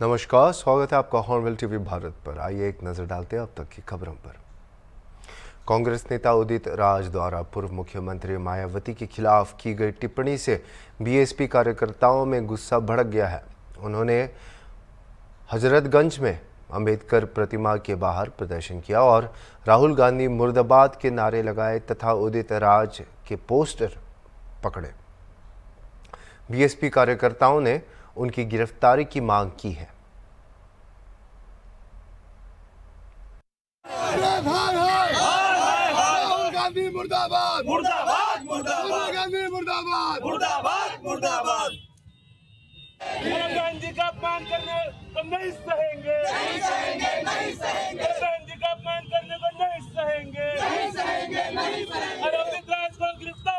नमस्कार, स्वागत है आपका हॉर्नबिल टीवी भारत पर। आइए एक नजर डालते हैं अब तक की खबरों पर। कांग्रेस नेता उदित राज द्वारा पूर्व मुख्यमंत्री मायावती के खिलाफ की गई टिप्पणी से बीएसपी कार्यकर्ताओं में गुस्सा भड़क गया है। उन्होंने हजरतगंज में अंबेडकर प्रतिमा के बाहर प्रदर्शन किया और राहुल गांधी मुर्दाबाद के नारे लगाए तथा उदित राज के पोस्टर पकड़े। बीएसपी कार्यकर्ताओं ने उनकी गिरफ्तारी की मांग की है। राहुल गांधी मुर्दाबाद मुर्दाबाद मुर्दाबाद राहुल गांधी मुर्दाबाद मुर्दाबाद मुर्दाबाद। राहुल गांधी का अपमान करने को नहीं सहेंगे, नहीं सहेंगे, नहीं सहेंगे। राहुल गांधी का अपमान करने को नहीं सहेंगे, नहीं सहेंगे, नहीं सहेंगे। और उदित राज को गिरफ्तार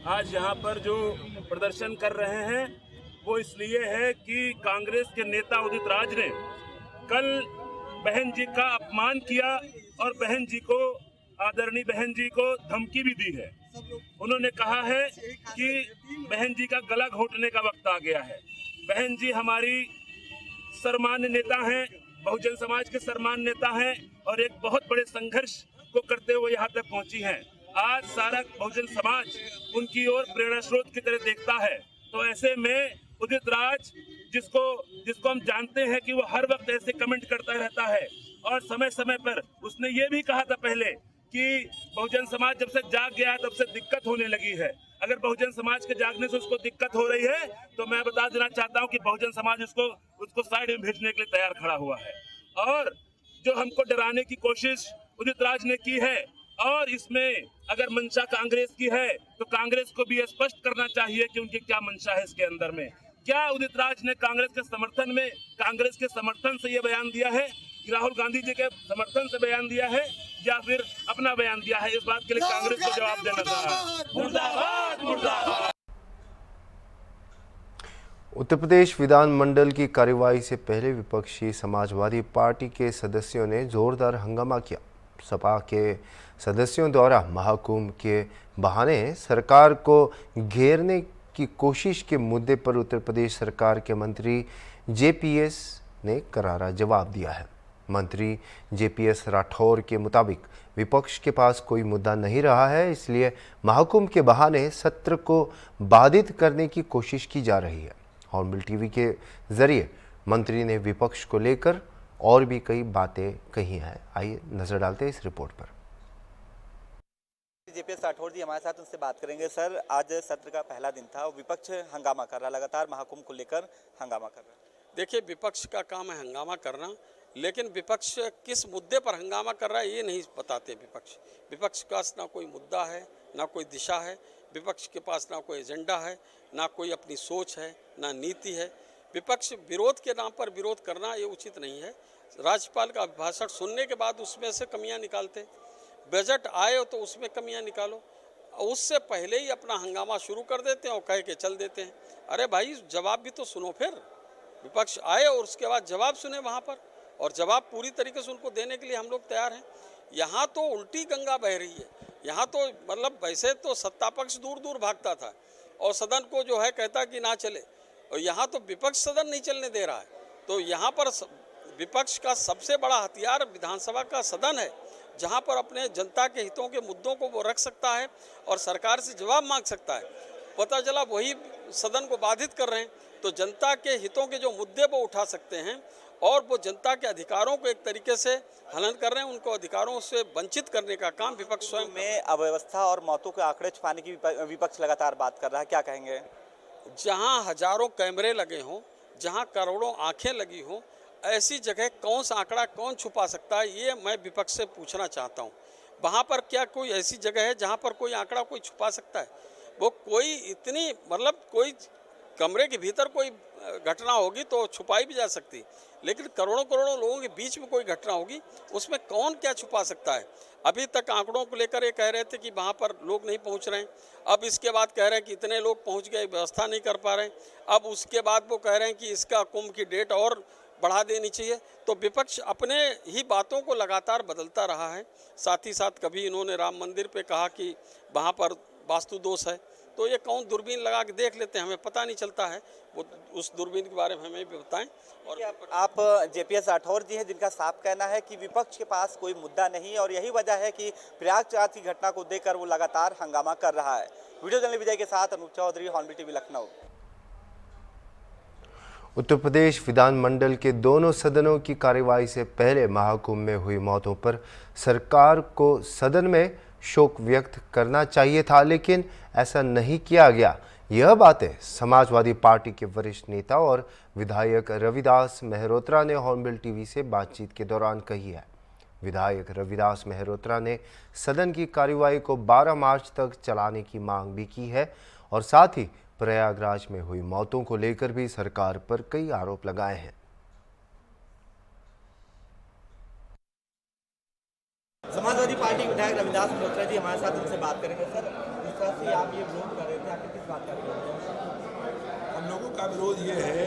आज यहाँ पर जो प्रदर्शन कर रहे हैं वो इसलिए है कि कांग्रेस के नेता उदित राज ने कल बहन जी का अपमान किया और बहन जी को, आदरणीय बहन जी को धमकी भी दी है। उन्होंने कहा है कि बहन जी का गला घोटने का वक्त आ गया है। बहन जी हमारी सर्वमान्य नेता हैं, बहुजन समाज के सर्वमान्य नेता हैं और एक बहुत बड़े संघर्ष को करते हुए यहाँ तक पहुँची हैं। आज सारा बहुजन समाज उनकी ओर प्रेरणा स्रोत की तरह देखता है। तो ऐसे में उदित राज जिसको हम जानते हैं कि वो हर वक्त ऐसे कमेंट करता रहता है और समय समय पर उसने ये भी कहा था पहले कि बहुजन समाज जब से जाग गया है तब से दिक्कत होने लगी है। अगर बहुजन समाज के जागने से उसको दिक्कत हो रही है तो मैं बता देना चाहता हूँ कि बहुजन समाज उसको साइड में भेजने के लिए तैयार खड़ा हुआ है। और जो हमको डराने की कोशिश उदित राज ने की है और इसमें अगर मंशा कांग्रेस की है तो कांग्रेस को भी स्पष्ट करना चाहिए कि उनकी क्या मंशा है इसके अंदर में। क्या उदित राज ने कांग्रेस के समर्थन से ये बयान दिया है, राहुल गांधी जी के समर्थन से बयान दिया है या फिर अपना बयान दिया है? इस बात के लिए कांग्रेस को जवाब देना चाहिए। मुर्दाबाद मुर्दाबाद। उत्तर प्रदेश विधानमंडल की कार्यवाही से पहले विपक्षी समाजवादी पार्टी के सदस्यों ने जोरदार हंगामा किया। सपा के सदस्यों द्वारा महाकुंभ के बहाने सरकार को घेरने की कोशिश के मुद्दे पर उत्तर प्रदेश सरकार के मंत्री जेपीएस ने करारा जवाब दिया है। मंत्री जेपीएस राठौर के मुताबिक विपक्ष के पास कोई मुद्दा नहीं रहा है, इसलिए महाकुंभ के बहाने सत्र को बाधित करने की कोशिश की जा रही है। हॉर्नबिल टीवी के जरिए मंत्री ने विपक्ष को लेकर और भी कई बातें कही हैं। आइए नजर डालते हैं इस रिपोर्ट पर। जेपीएस राठौर जी हमारे साथ, उनसे बात करेंगे। सर, आज सत्र का पहला दिन था, विपक्ष हंगामा कर रहा, लगातार महाकुंभ को लेकर हंगामा कर रहा है। देखिए, विपक्ष का काम है हंगामा करना, लेकिन विपक्ष किस मुद्दे पर हंगामा कर रहा है ये नहीं बताते। विपक्ष के पास ना कोई मुद्दा है, ना कोई दिशा है। विपक्ष के पास ना कोई एजेंडा है, ना कोई अपनी सोच है, ना नीति है। विपक्ष विरोध के नाम पर विरोध करना ये उचित नहीं है। राज्यपाल का भाषण सुनने के बाद उसमें से कमियां निकालते, बजट आए तो उसमें कमियां निकालो, उससे पहले ही अपना हंगामा शुरू कर देते हैं और कह के चल देते हैं। अरे भाई, जवाब भी तो सुनो। फिर विपक्ष आए और उसके बाद जवाब सुने वहाँ पर, और जवाब पूरी तरीके से उनको देने के लिए हम लोग तैयार हैं। यहाँ तो उल्टी गंगा बह रही है। यहाँ तो मतलब वैसे तो सत्ता पक्ष दूर दूर भागता था और सदन को जो है कहता कि ना चले, और यहाँ तो विपक्ष सदन नहीं चलने दे रहा है। तो यहाँ पर विपक्ष का सबसे बड़ा हथियार विधानसभा का सदन है, जहाँ पर अपने जनता के हितों के मुद्दों को वो रख सकता है और सरकार से जवाब मांग सकता है। पता चला वही सदन को बाधित कर रहे हैं। तो जनता के हितों के जो मुद्दे वो उठा सकते हैं और वो जनता के अधिकारों को एक तरीके से हनन कर रहे हैं, उनको अधिकारों से वंचित करने का काम विपक्ष स्वयं में अव्यवस्था और मौतों के आंकड़े छुपाने की विपक्ष लगातार बात कर रहा है, क्या कहेंगे? जहाँ हजारों कैमरे लगे हों, जहाँ करोड़ों आंखें लगी हों, ऐसी जगह कौन सा आंकड़ा कौन छुपा सकता है, ये मैं विपक्ष से पूछना चाहता हूँ। वहाँ पर क्या कोई ऐसी जगह है जहाँ पर कोई आंकड़ा कोई छुपा सकता है? वो कोई इतनी मतलब कोई कमरे के भीतर कोई घटना होगी तो छुपाई भी जा सकती, लेकिन करोड़ों करोड़ों लोगों के बीच में कोई घटना होगी, उसमें कौन क्या छुपा सकता है। अभी तक आंकड़ों को लेकर ये कह रहे थे कि वहाँ पर लोग नहीं पहुँच रहे हैं, अब इसके बाद कह रहे हैं कि इतने लोग पहुँच गए, व्यवस्था नहीं कर पा रहे हैं, अब उसके बाद वो कह रहे हैं कि इसका कुंभ की डेट और बढ़ा देनी चाहिए। तो विपक्ष अपने ही बातों को लगातार बदलता रहा है। साथ ही साथ कभी इन्होंने राम मंदिर पे कहा कि वहाँ पर वास्तु दोष है, तो ये कौन दूरबीन लगा के देख लेते हैं, हमें पता नहीं चलता है। वो उस दूरबीन के बारे में हमें भी बताएं। और आप जेपीएस राठौर जी हैं, जिनका साफ कहना है कि विपक्ष के पास कोई मुद्दा नहीं है और यही वजह है कि प्रयागराज की घटना को देखकर वो लगातार हंगामा कर रहा है। वीडियो जर्नलिस्ट विजय के साथ अनूप चौधरी, हॉर्नबिल टीवी, लखनऊ। उत्तर प्रदेश विधानमंडल के दोनों सदनों की कार्यवाही से पहले महाकुंभ में हुई मौतों पर सरकार को सदन में शोक व्यक्त करना चाहिए था, लेकिन ऐसा नहीं किया गया। यह बातें समाजवादी पार्टी के वरिष्ठ नेता और विधायक रविदास मेहरोत्रा ने हॉर्नबिल टीवी से बातचीत के दौरान कही है। विधायक रविदास मेहरोत्रा ने सदन की कार्यवाही को 12 मार्च तक चलाने की मांग भी की है और साथ ही प्रयागराज में हुई मौतों को लेकर भी सरकार पर कई आरोप लगाए हैं। समाजवादी पार्टी विधायक रविदास मेहरोत्रा जी हमारे साथ, उनसे बात करेंगे। सर, जिस तरह से आप ये विरोध कर रहे थे, आखिर किस बात का विरोध है? हम लोगों का विरोध ये है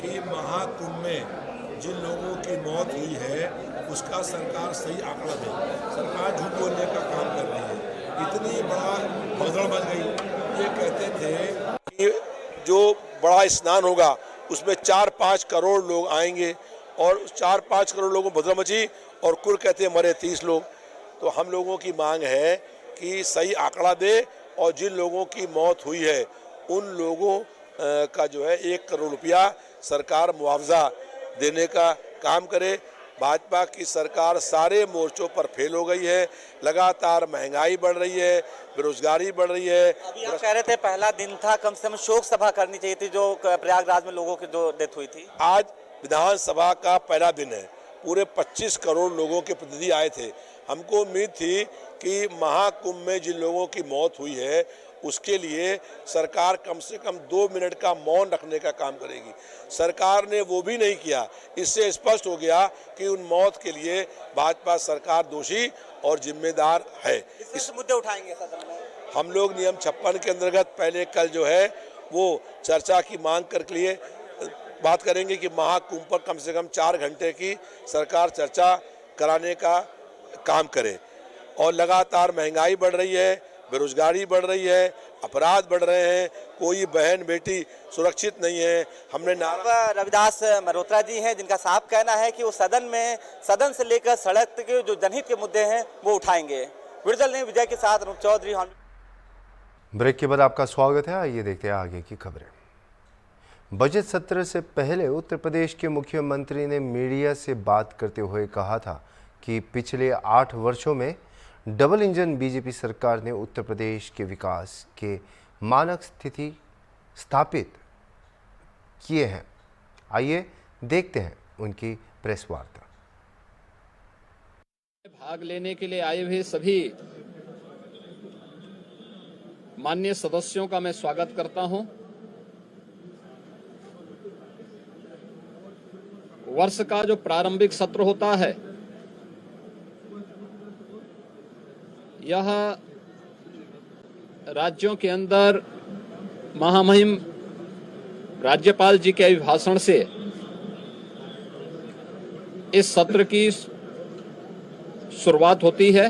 कि महाकुंभ में जिन लोगों की मौत हुई है उसका सरकार सही आंकड़ा दे। सरकार झूठ बोलने का काम कर रही है। इतनी बड़ा भगदड़ मच गई। ये कहते थे कि जो बड़ा स्नान होगा उसमें 4-5 करोड़ लोग आएंगे और उस 4-5 करोड़ लोगों को भगदड़ मची और कुल कहते मरे 30 लोग। तो हम लोगों की मांग है कि सही आंकड़ा दे और जिन लोगों की मौत हुई है उन लोगों का जो है 1 करोड़ रुपया सरकार मुआवजा देने का काम करे। भाजपा की सरकार सारे मोर्चों पर फेल हो गई है। लगातार महंगाई बढ़ रही है, बेरोजगारी बढ़ रही है। अभी आप कह रहे थे पहला दिन था, कम से कम शोक सभा करनी चाहिए थी जो प्रयागराज में लोगों की जो डेथ हुई थी। आज विधानसभा का पहला दिन है, पूरे 25 करोड़ लोगों के प्रतिनिधि आए थे। हमको उम्मीद थी कि महाकुंभ में जिन लोगों की मौत हुई है उसके लिए सरकार कम से कम 2 मिनट का मौन रखने का काम करेगी। सरकार ने वो भी नहीं किया। इससे स्पष्ट हो गया कि उन मौत के लिए भाजपा सरकार दोषी और जिम्मेदार है। इस मुद्दे उठाएंगे सदन में। हम लोग नियम 56 के अंतर्गत पहले कल जो है वो चर्चा की मांग कर लिए बात करेंगे कि महाकुंभ पर कम से कम 4 घंटे की सरकार चर्चा कराने का काम करे। और लगातार महंगाई बढ़ रही है, बेरोजगारी बढ़ रही है, अपराध बढ़ रहे हैं, कोई बहन बेटी सुरक्षित नहीं है। हमने रविदास मेहरोत्रा जी हैं, जिनका साफ कहना है कि वो सदन से लेकर सड़क के जो जनहित के मुद्दे हैं वो उठाएंगे। वीडियो विजय के साथ अनूप चौधरी। ब्रेक के बाद आपका स्वागत है। आइए देखते हैं आगे की खबरें। बजट सत्र से पहले उत्तर प्रदेश के मुख्यमंत्री ने मीडिया से बात करते हुए कहा था कि पिछले 8 वर्षों में डबल इंजन बीजेपी सरकार ने उत्तर प्रदेश के विकास के मानक स्थिति स्थापित किए हैं। आइए देखते हैं उनकी प्रेस वार्ता। भाग लेने के लिए आए हुए सभी माननीय सदस्यों का मैं स्वागत करता हूं। वर्ष का जो प्रारंभिक सत्र होता है यह राज्यों के अंदर महामहिम राज्यपाल जी के अभिभाषण से इस सत्र की शुरुआत होती है।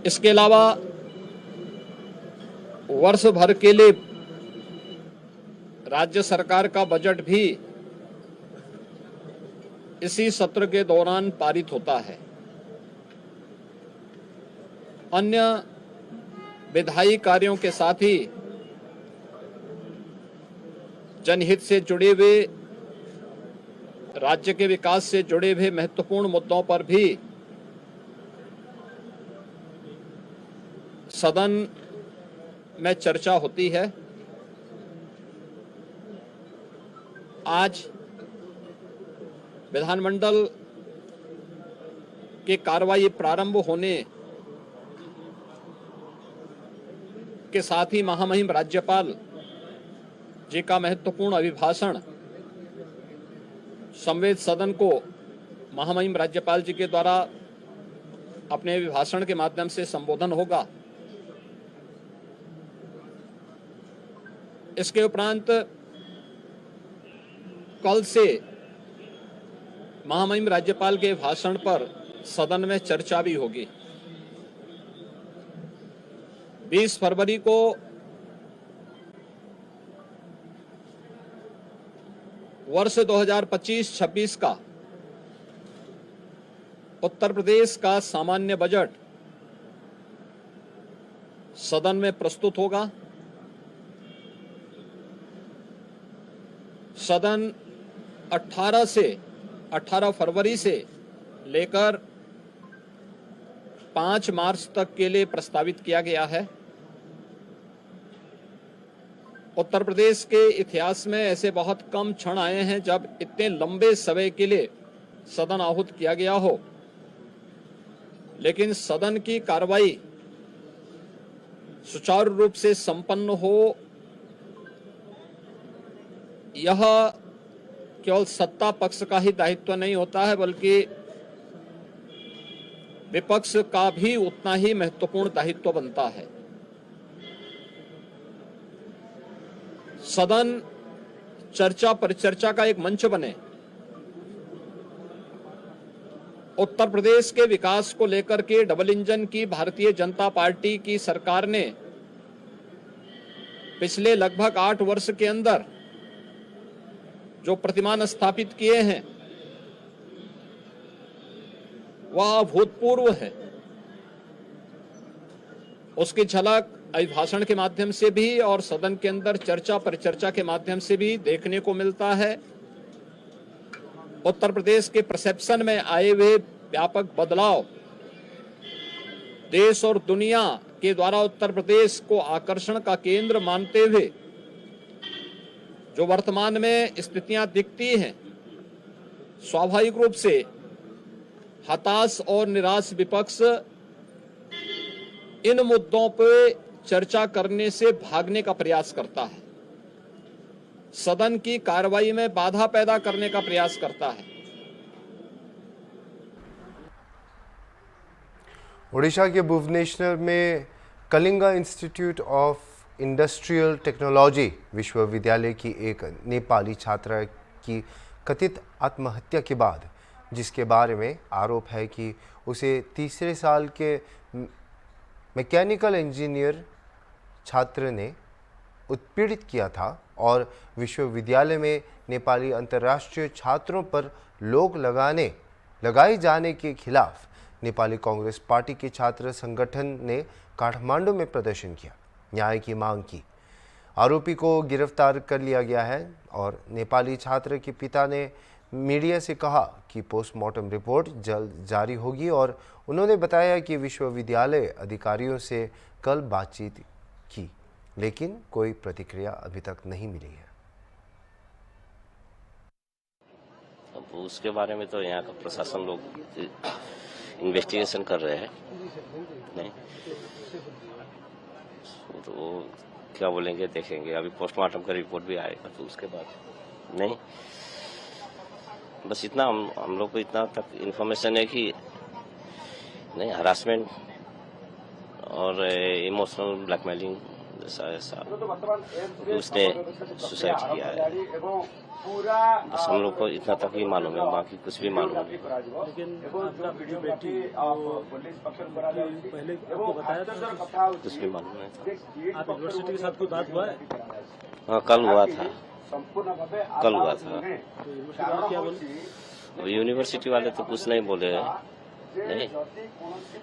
इसके अलावा वर्ष भर के लिए राज्य सरकार का बजट भी इसी सत्र के दौरान पारित होता है। अन्य विधायी कार्यों के साथ ही जनहित से जुड़े हुए, राज्य के विकास से जुड़े हुए महत्वपूर्ण मुद्दों पर भी सदन में चर्चा होती है। आज विधानमंडल की कार्रवाई प्रारंभ होने के साथ ही महामहिम राज्यपाल जी का महत्वपूर्ण अभिभाषण संवेद सदन को महामहिम राज्यपाल जी के द्वारा अपने अभिभाषण के माध्यम से संबोधन होगा। इसके उपरांत कल से महामहिम राज्यपाल के भाषण पर सदन में चर्चा भी होगी। 20 फरवरी को वर्ष 2025-26 का उत्तर प्रदेश का सामान्य बजट सदन में प्रस्तुत होगा। सदन 18 फरवरी से लेकर 5 मार्च तक के लिए प्रस्तावित किया गया है। उत्तर प्रदेश के इतिहास में ऐसे बहुत कम क्षण आए हैं जब इतने लंबे समय के लिए सदन आहूत किया गया हो, लेकिन सदन की कार्रवाई सुचारू रूप से संपन्न हो, यह केवल सत्ता पक्ष का ही दायित्व नहीं होता है, बल्कि विपक्ष का भी उतना ही महत्वपूर्ण दायित्व बनता है। सदन चर्चा परिचर्चा का एक मंच बने। उत्तर प्रदेश के विकास को लेकर के डबल इंजन की भारतीय जनता पार्टी की सरकार ने पिछले लगभग 8 वर्ष के अंदर जो प्रतिमान स्थापित किए हैं वह अभूतपूर्व है। उसकी झलक अभिभाषण के माध्यम से भी और सदन के अंदर चर्चा परिचर्चा के माध्यम से भी देखने को मिलता है। उत्तर प्रदेश के परसेप्शन में आए हुए व्यापक बदलाव देश और दुनिया के द्वारा उत्तर प्रदेश को आकर्षण का केंद्र मानते हुए जो वर्तमान में स्थितियां दिखती हैं, स्वाभाविक रूप से हताश और निराश विपक्ष इन मुद्दों पर चर्चा करने से भागने का प्रयास करता है, सदन की कार्रवाई में बाधा पैदा करने का प्रयास करता है। ओडिशा के भुवनेश्वर में Kalinga institute of industrial technology विश्वविद्यालय की एक नेपाली छात्रा की कथित आत्महत्या के बाद, जिसके बारे में आरोप है कि उसे तीसरे साल के मैकेनिकल इंजीनियर छात्र ने उत्पीड़ित किया था और विश्वविद्यालय में नेपाली अंतर्राष्ट्रीय छात्रों पर रोक लगाए जाने के खिलाफ नेपाली कांग्रेस पार्टी के छात्र संगठन ने काठमांडू में प्रदर्शन किया, न्याय की मांग की। आरोपी को गिरफ्तार कर लिया गया है और नेपाली छात्र के पिता ने मीडिया से कहा कि पोस्टमार्टम रिपोर्ट जल्द जारी होगी और उन्होंने बताया कि विश्वविद्यालय अधिकारियों से कल बातचीत की, लेकिन कोई प्रतिक्रिया अभी तक नहीं मिली है। अब उसके बारे में तो यहाँ का प्रशासन लोग इन्वेस्टिगेशन कर रहे हैं, नहीं तो वो क्या बोलेंगे देखेंगे। अभी पोस्टमार्टम का रिपोर्ट भी आएगा तो उसके बाद नहीं, बस इतना हम लोग को इतना तक इन्फॉर्मेशन है कि नहीं हरासमेंट और इमोशनल ब्लैकमेलिंग ऐसा उसने सुसाइड किया है। बस हम लोग को इतना तक ही मालूम है, बाकी कुछ भी मालूम नहीं। लेकिन आपकी बेटी पहले आपको बताया था? कुछ भी मालूम नहीं था। आप यूनिवर्सिटी के साथ कोई बात हुआ है? हाँ, कल हुआ था। तो यूनिवर्सिटी वाले क्या बोले? यूनिवर्सिटी वाले तो कुछ नहीं बोले, नहीं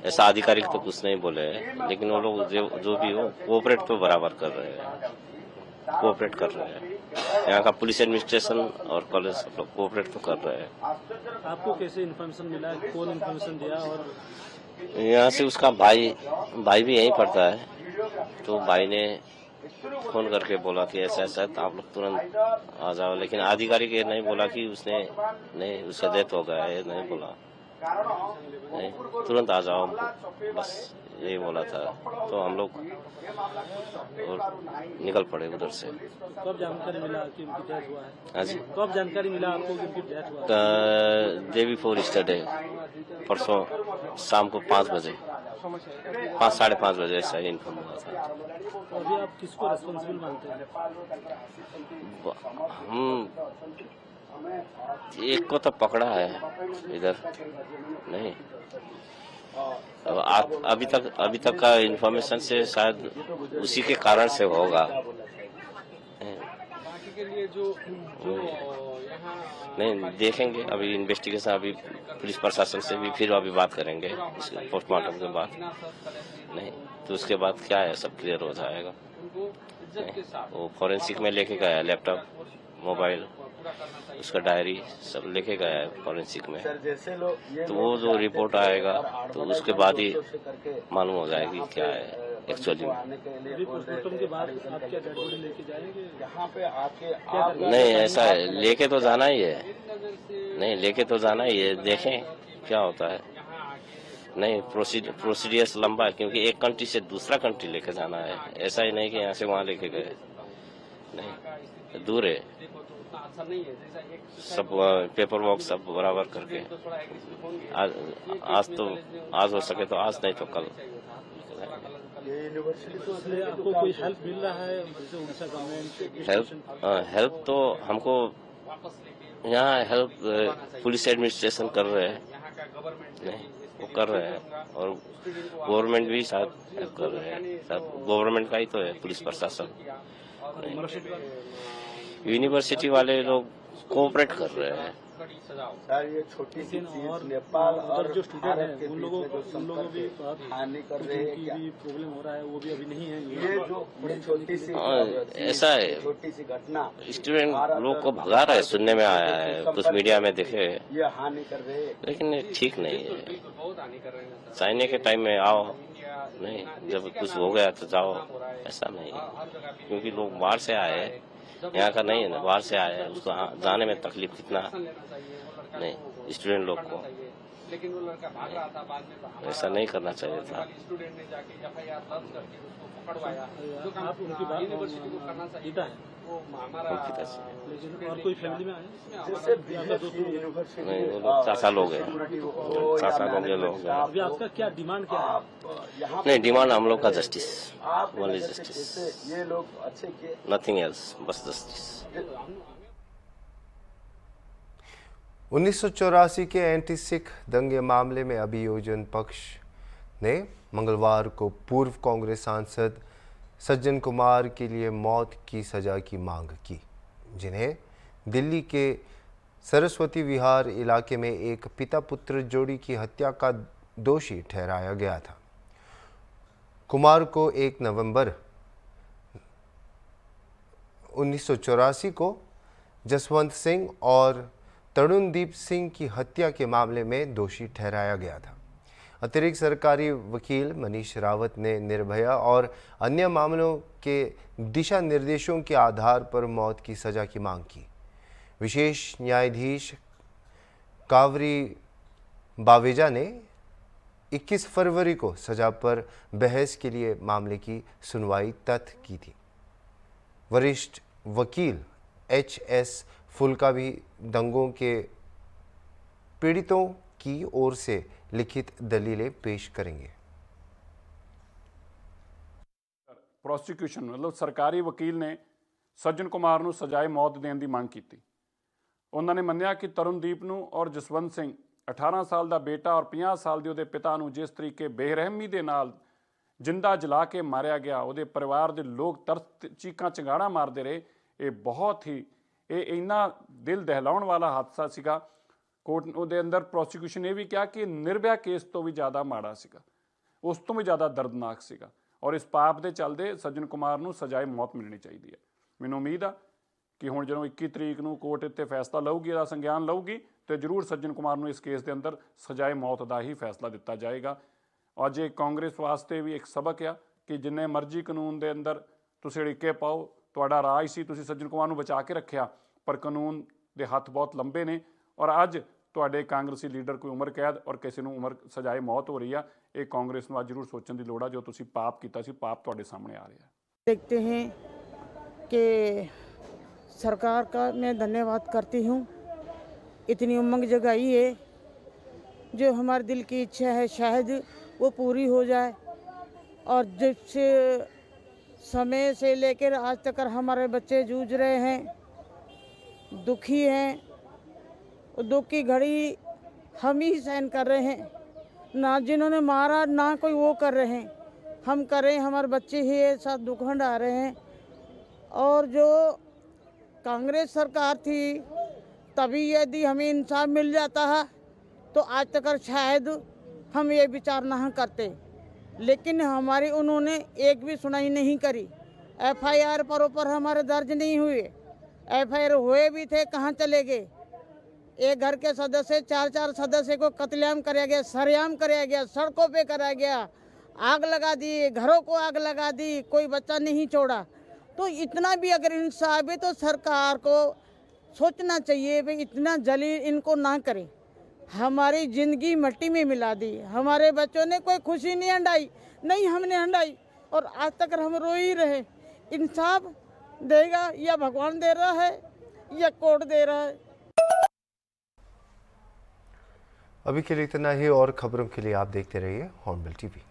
ऐसा आधिकारिक तो कुछ नहीं बोले, लेकिन वो लोग जो भी हो कोऑपरेट तो बराबर कर रहे हैं, कोऑपरेट कर रहे हैं। यहाँ का पुलिस एडमिनिस्ट्रेशन और कॉलेज सब लोग कोऑपरेट तो कर रहे हैं। आपको कैसे इन्फॉर्मेशन मिला, कौन इन्फॉर्मेशन दिया? और यहाँ से उसका भाई भी यहीं पढ़ता है, तो भाई ने फोन करके बोला कि ऐसा ऐसा है तो आप लोग तुरंत आ जाओ, लेकिन आधिकारिक ये नहीं बोला कि उसने नहीं उसका डेथ हो गया है, नहीं बोला। नहीं, तुरंत आ जाओ हमको, बस यही बोला था। तो हम लोग और निकल पड़े उधर से। कब जानकारी मिला कि उनकी डेथ हुआ है? हाँ जी, कब जानकारी मिला आपको कि उनकी डेथ हुआ है? डे बिफोर यस्टरडे, परसों शाम को 5 बजे, 5 साढ़े 5 बजे ऐसा ही इन्फॉर्म हुआ था। तो अभी आप किसको रेस्पॉन्सिबल मानते हैं? हम एक को तो पकड़ा है इधर, नहीं अब अभी तक का इन्फॉर्मेशन से शायद उसी के कारण से होगा। नहीं, देखेंगे अभी इन्वेस्टिगेशन, अभी पुलिस प्रशासन से भी फिर अभी बात करेंगे इसके पोस्टमार्टम के बाद। नहीं तो उसके बाद क्या है, सब क्लियर हो जाएगा। वो फॉरेंसिक में लेके गया लैपटॉप, मोबाइल, उसका डायरी सब लेके गया है फॉरेंसिक में। तो वो जो रिपोर्ट आएगा तो उसके बाद ही मालूम हो जाएगी क्या है एक्चुअली में। अभी पोस्टमार्टम के बाद आप क्या डेड बॉडी लेके जाएंगे? नहीं, ऐसा है, लेके तो जाना ही है। नहीं, लेके तो जाना ही है, देखें क्या होता है। नहीं, प्रोसीडियर्स लंबा है, क्योंकि एक कंट्री से दूसरा कंट्री लेके जाना है। ऐसा ही नहीं कि यहाँ से वहाँ लेके गए, नहीं, दूर है। सब पेपर वर्क सब बराबर करके आज हो सके तो आज, नहीं तो कल। इसलिए आपको कोई हेल्प मिल रहा है जैसे उड़ीसा गवर्नमेंट? हेल्प तो हमको यहाँ हेल्प पुलिस एडमिनिस्ट्रेशन कर रहे हैं, नहीं वो कर रहे हैं, और गवर्नमेंट भी साथ हेल्प कर रहे हैं। सब गवर्नमेंट का ही तो है, पुलिस प्रशासन। यूनिवर्सिटी वाले लोग कोऑपरेट कर रहे हैं। ये छोटी सी चीज नेपाल और जो स्टूडेंट है उन लोगों भी हानि कर रहे हैं, क्या भी प्रॉब्लम हो रहा है, वो भी अभी नहीं है। ये जो बड़ी छोटी सी ऐसा है, छोटी सी घटना स्टूडेंट लोग को भगा रहा है, सुनने में आया है, कुछ मीडिया में देखे, ये हानि कर रहे हैं, लेकिन ये ठीक नहीं है। चाइने के टाइम में आओ, नहीं जब कुछ हो गया तो जाओ, ऐसा नहीं है। क्योंकि लोग बाहर से आए हैं, यहाँ का नहीं है ना, बाहर से आए हैं, उसको जाने में तकलीफ कितना, नहीं स्टूडेंट लोग को ऐसा नहीं करना चाहिए था। आप उनकी बात पिता है, लेकिन और कोई फैमिली में आए? नहीं, वो लोग चाचा लोग हैं, चाचा लोग ये लोग हैं। अभी आपका क्या डिमांड क्या है? नहीं, डिमांड हम लोग का जस्टिस, ओनली जस्टिस, ये लोग अच्छे किए, नथिंग एल्स, बस जस्टिस। 1984 के एंटी सिख दंगे मामले में अभियोजन पक्ष ने मंगलवार को पूर्व कांग्रेस सांसद सज्जन कुमार के लिए मौत की सज़ा की मांग की, जिन्हें दिल्ली के सरस्वती विहार इलाके में एक पिता पुत्र जोड़ी की हत्या का दोषी ठहराया गया था। कुमार को 1 नवंबर 1984 को जसवंत सिंह और तरुणदीप सिंह की हत्या के मामले में दोषी ठहराया गया था। अतिरिक्त सरकारी वकील मनीष रावत ने निर्भया और अन्य मामलों के दिशा निर्देशों के आधार पर मौत की सज़ा की मांग की। विशेष न्यायाधीश कावरी बावेजा ने 21 फरवरी को सज़ा पर बहस के लिए मामले की सुनवाई तय की थी। वरिष्ठ वकील HS फुल्का भी दंगों के पीड़ितों की ओर से लिखित दलीलें पेश करेंगे। ਪ੍ਰੋਸੀਕਿਊਸ਼ਨ ਮਤਲਬ ਸਰਕਾਰੀ ਵਕੀਲ ਨੇ ਸੱਜਣ ਕੁਮਾਰ ਨੂੰ ਸਜ਼ਾਏ ਮੌਤ ਦੇਣ ਦੀ ਮੰਗ ਕੀਤੀ। ਉਹਨਾਂ ਨੇ ਮੰਨਿਆ ਕਿ ਤਰੁਣਦੀਪ ਨੂੰ ਔਰ ਜਸਵੰਤ ਸਿੰਘ 18 ਸਾਲ ਦਾ ਬੇਟਾ ਔਰ 50 ਸਾਲ ਦੇ ਉਹਦੇ ਪਿਤਾ ਨੂੰ ਜਿਸ ਤਰੀਕੇ ਬੇਰਹਿਮੀ ਦੇ ਨਾਲ ਜਿੰਦਾ ਜਲਾ ਕੇ ਮਾਰਿਆ ਗਿਆ, ਉਹਦੇ ਪਰਿਵਾਰ ਦੇ ਲੋਕ ਤਰਸ ਚੀਕਾਂ ਚੰਗਾੜਾ ਮਾਰਦੇ ਰਹੇ। ਇਹ ਬਹੁਤ ਹੀ ਇੰਨਾ ਦਿਲ ਦਹਿਲਾਉਣ ਵਾਲਾ ਹਾਦਸਾ ਸੀਗਾ। ਕੋਰਟ ਉਹਦੇ ਅੰਦਰ ਪ੍ਰੋਸੀਕਿਊਸ਼ਨ ਇਹ ਵੀ ਕਿਹਾ ਕਿ ਨਿਰਭਇਆ ਕੇਸ ਤੋਂ ਵੀ ਜ਼ਿਆਦਾ ਮਾੜਾ ਸੀਗਾ, ਉਸ ਤੋਂ ਵੀ ਜ਼ਿਆਦਾ ਦਰਦਨਾਕ ਸੀਗਾ, ਔਰ ਇਸ ਪਾਪ ਦੇ ਚੱਲਦੇ ਸੱਜਣ ਕੁਮਾਰ ਨੂੰ ਸਜ਼ਾਏ ਮੌਤ ਮਿਲਣੀ ਚਾਹੀਦੀ ਹੈ। ਮੈਨੂੰ ਉਮੀਦ ਆ ਕਿ ਹੁਣ ਜਦੋਂ 21 ਤਰੀਕ ਨੂੰ ਕੋਰਟ ਇੱਥੇ ਫੈਸਲਾ ਲਊਗੀ, ਇਹਦਾ ਸੰਗਿਆਨ ਲਊਗੀ, ਤੇ ਜ਼ਰੂਰ ਸੱਜਣ ਕੁਮਾਰ ਨੂੰ ਇਸ ਕੇਸ ਦੇ ਅੰਦਰ ਸਜ਼ਾਏ ਮੌਤ ਦਾ ਹੀ ਫੈਸਲਾ ਦਿੱਤਾ ਜਾਏਗਾ। ਅੱਜ ਇਹ ਕਾਂਗਰਸ ਵਾਸਤੇ ਵੀ ਇੱਕ ਸਬਕ ਆ ਕਿ ਜਿੰਨੇ ਮਰਜ਼ੀ ਕਾਨੂੰਨ ਦੇ ਅੰਦਰ ਤੁਸੀਂ ਅੜਿੱਕੇ ਪਾਓ, ਤੁਹਾਡਾ ਰਾਜ ਸੀ, ਤੁਸੀਂ ਸੱਜਣ ਕੁਮਾਰ ਨੂੰ ਬਚਾ ਕੇ ਰੱਖਿਆ, ਪਰ ਕਾਨੂੰਨ ਦੇ ਹੱਥ ਬਹੁਤ ਲੰਬੇ ਨੇ, ਔਰ ਅੱਜ ਤੁਹਾਡੇ ਕਾਂਗਰਸੀ ਲੀਡਰ ਕੋਈ ਉਮਰ ਕੈਦ ਔਰ ਕਿਸੇ ਨੂੰ ਉਮਰ ਸਜ਼ਾਏ ਮੌਤ ਹੋ ਰਹੀ ਆ। ਇਹ ਕਾਂਗਰਸ ਨੂੰ ਅੱਜ ਜ਼ਰੂਰ ਸੋਚਣ ਦੀ ਲੋੜ ਆ। ਜੋ ਤੁਸੀਂ ਪਾਪ ਕੀਤਾ ਸੀ, ਪਾਪ ਤੁਹਾਡੇ ਸਾਹਮਣੇ ਆ ਰਿਹਾ। देखते हैं कि सरकार का मैं धन्यवाद करती हूँ, इतनी उमंग जगाई है। जो हमारे दिल की इच्छा है शायद वो पूरी हो जाए। और जिस समय से लेकर आज तक हमारे बच्चे जूझ रहे हैं, दुखी हैं, दुख की घड़ी हम ही सहन कर रहे हैं। ना जिन्होंने मारा ना कोई वो कर रहे हैं, हम करें, हमारे बच्चे ही साथ दुख हंडा रहे हैं। और जो कांग्रेस सरकार थी तभी यदि हमें इंसाफ मिल जाता है तो आज तक शायद हम ये विचार ना करते, लेकिन हमारी उन्होंने एक भी सुनाई नहीं करी। एफआईआर पर ऊपर हमारे दर्ज नहीं हुए, एफआईआर हुए भी थे कहाँ चले गए। एक घर के सदस्य 4 सदस्य को कत्लेआम कराया गया, सरेआम कराया गया, सड़कों पे कराया गया, आग लगा दी, घरों को आग लगा दी, कोई बच्चा नहीं छोड़ा। तो इतना भी अगर इंसाफ है तो सरकार को सोचना चाहिए भाई इतना जलील इनको ना करें। हमारी ज़िंदगी मिट्टी में मिला दी, हमारे बच्चों ने कोई खुशी नहीं हंडाई, नहीं हमने हंडाई और आज तक हम रो ही रहे। इंसाफ देगा या भगवान दे रहा है या कोर्ट दे रहा है। अभी के लिए इतना ही और खबरों के लिए आप देखते रहिए हॉर्नबिल टीवी।